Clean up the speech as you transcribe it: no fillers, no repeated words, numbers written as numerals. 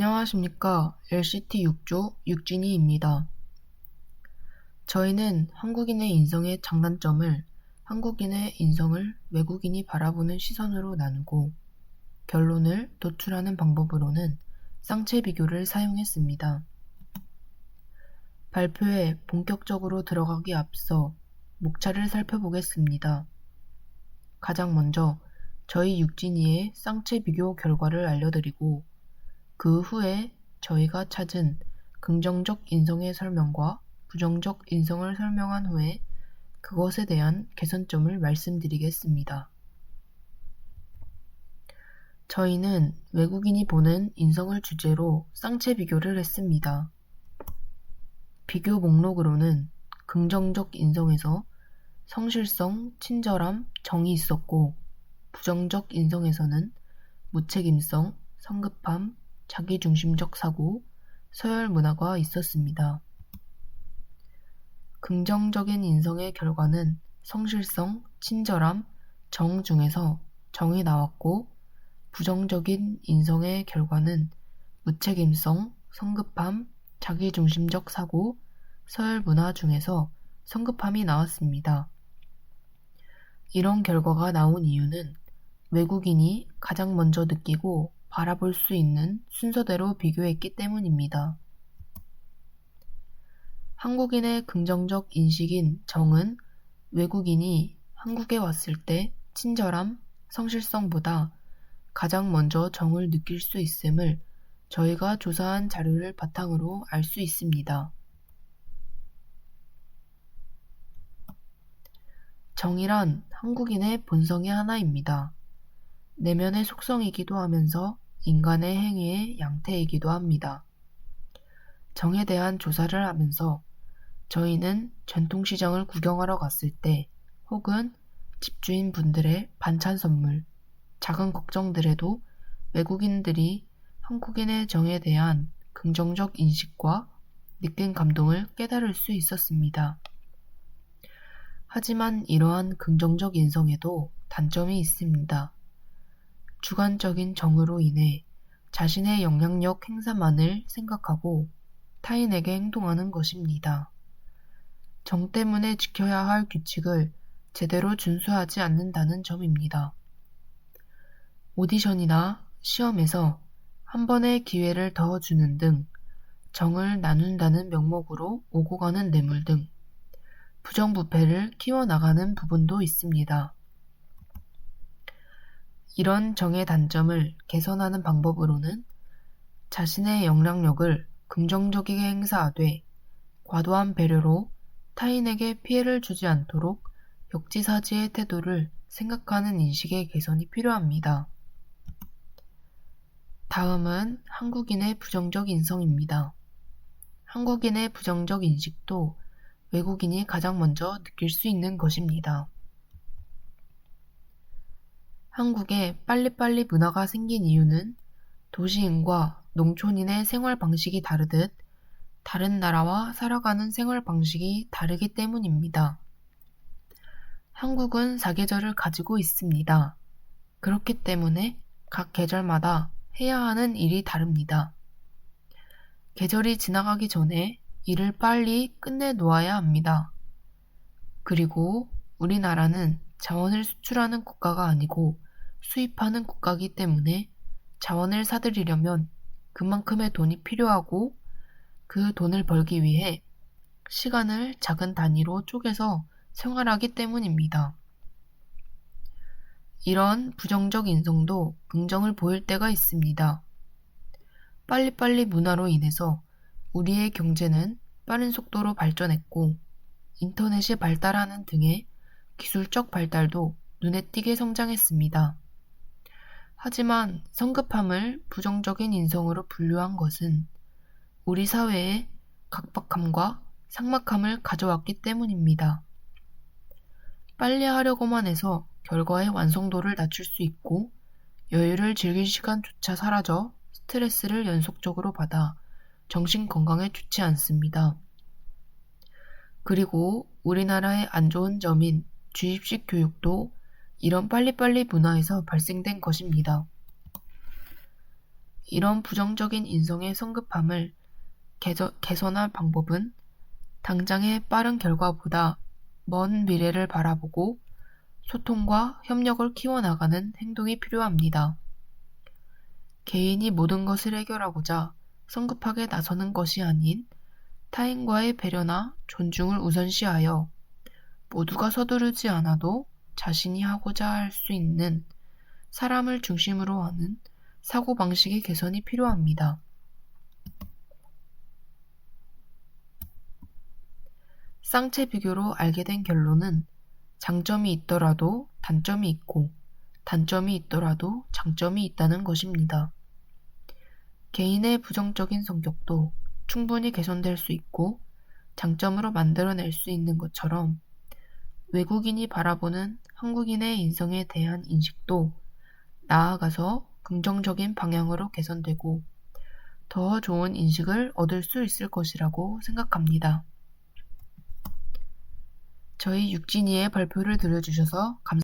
안녕하십니까. LCT 6조 육진이입니다. 저희는 한국인의 인성의 장단점을 한국인의 인성을 외국인이 바라보는 시선으로 나누고 결론을 도출하는 방법으로는 쌍체 비교를 사용했습니다. 발표에 본격적으로 들어가기 앞서 목차를 살펴보겠습니다. 가장 먼저 저희 육진이의 쌍체 비교 결과를 알려드리고 그 후에 저희가 찾은 긍정적 인성의 설명과 부정적 인성을 설명한 후에 그것에 대한 개선점을 말씀드리겠습니다. 저희는 외국인이 보는 인성을 주제로 쌍체 비교를 했습니다. 비교 목록으로는 긍정적 인성에서 성실성, 친절함, 정이 있었고 부정적 인성에서는 무책임성, 성급함, 자기중심적 사고, 서열 문화가 있었습니다. 긍정적인 인성의 결과는 성실성, 친절함, 정 중에서 정이 나왔고 부정적인 인성의 결과는 무책임성, 성급함, 자기중심적 사고, 서열 문화 중에서 성급함이 나왔습니다. 이런 결과가 나온 이유는 외국인이 가장 먼저 느끼고 바라볼 수 있는 순서대로 비교했기 때문입니다. 한국인의 긍정적 인식인 정은 외국인이 한국에 왔을 때 친절함, 성실성보다 가장 먼저 정을 느낄 수 있음을 저희가 조사한 자료를 바탕으로 알 수 있습니다. 정이란 한국인의 본성의 하나입니다. 내면의 속성이기도 하면서 인간의 행위의 양태이기도 합니다. 정에 대한 조사를 하면서 저희는 전통시장을 구경하러 갔을 때 혹은 집주인분들의 반찬 선물, 작은 걱정들에도 외국인들이 한국인의 정에 대한 긍정적 인식과 느낀 감동을 깨달을 수 있었습니다. 하지만 이러한 긍정적 인성에도 단점이 있습니다. 주관적인 정으로 인해 자신의 영향력 행사만을 생각하고 타인에게 행동하는 것입니다. 정 때문에 지켜야 할 규칙을 제대로 준수하지 않는다는 점입니다. 오디션이나 시험에서 한 번의 기회를 더 주는 등 정을 나눈다는 명목으로 오고 가는 뇌물 등 부정부패를 키워나가는 부분도 있습니다. 이런 정의 단점을 개선하는 방법으로는 자신의 영향력을 긍정적이게 행사하되 과도한 배려로 타인에게 피해를 주지 않도록 역지사지의 태도를 생각하는 인식의 개선이 필요합니다. 다음은 한국인의 부정적 인성입니다. 한국인의 부정적 인식도 외국인이 가장 먼저 느낄 수 있는 것입니다. 한국에 빨리빨리 문화가 생긴 이유는 도시인과 농촌인의 생활 방식이 다르듯 다른 나라와 살아가는 생활 방식이 다르기 때문입니다. 한국은 사계절을 가지고 있습니다. 그렇기 때문에 각 계절마다 해야 하는 일이 다릅니다. 계절이 지나가기 전에 일을 빨리 끝내 놓아야 합니다. 그리고 우리나라는 자원을 수출하는 국가가 아니고 수입하는 국가이기 때문에 자원을 사들이려면 그만큼의 돈이 필요하고 그 돈을 벌기 위해 시간을 작은 단위로 쪼개서 생활하기 때문입니다. 이런 부정적 인성도 긍정을 보일 때가 있습니다. 빨리빨리 문화로 인해서 우리의 경제는 빠른 속도로 발전했고 인터넷이 발달하는 등의 기술적 발달도 눈에 띄게 성장했습니다. 하지만 성급함을 부정적인 인성으로 분류한 것은 우리 사회에 각박함과 삭막함을 가져왔기 때문입니다. 빨리 하려고만 해서 결과의 완성도를 낮출 수 있고 여유를 즐길 시간조차 사라져 스트레스를 연속적으로 받아 정신 건강에 좋지 않습니다. 그리고 우리나라의 안 좋은 점인 주입식 교육도 이런 빨리빨리 문화에서 발생된 것입니다. 이런 부정적인 인성의 성급함을 개선할 방법은 당장의 빠른 결과보다 먼 미래를 바라보고 소통과 협력을 키워나가는 행동이 필요합니다. 개인이 모든 것을 해결하고자 성급하게 나서는 것이 아닌 타인과의 배려나 존중을 우선시하여 모두가 서두르지 않아도 자신이 하고자 할 수 있는 사람을 중심으로 하는 사고방식의 개선이 필요합니다. 쌍체 비교로 알게 된 결론은 장점이 있더라도 단점이 있고 단점이 있더라도 장점이 있다는 것입니다. 개인의 부정적인 성격도 충분히 개선될 수 있고 장점으로 만들어낼 수 있는 것처럼 외국인이 바라보는 한국인의 인성에 대한 인식도 나아가서 긍정적인 방향으로 개선되고 더 좋은 인식을 얻을 수 있을 것이라고 생각합니다. 저희 육진이의 발표를 들려주셔서 감사합니다.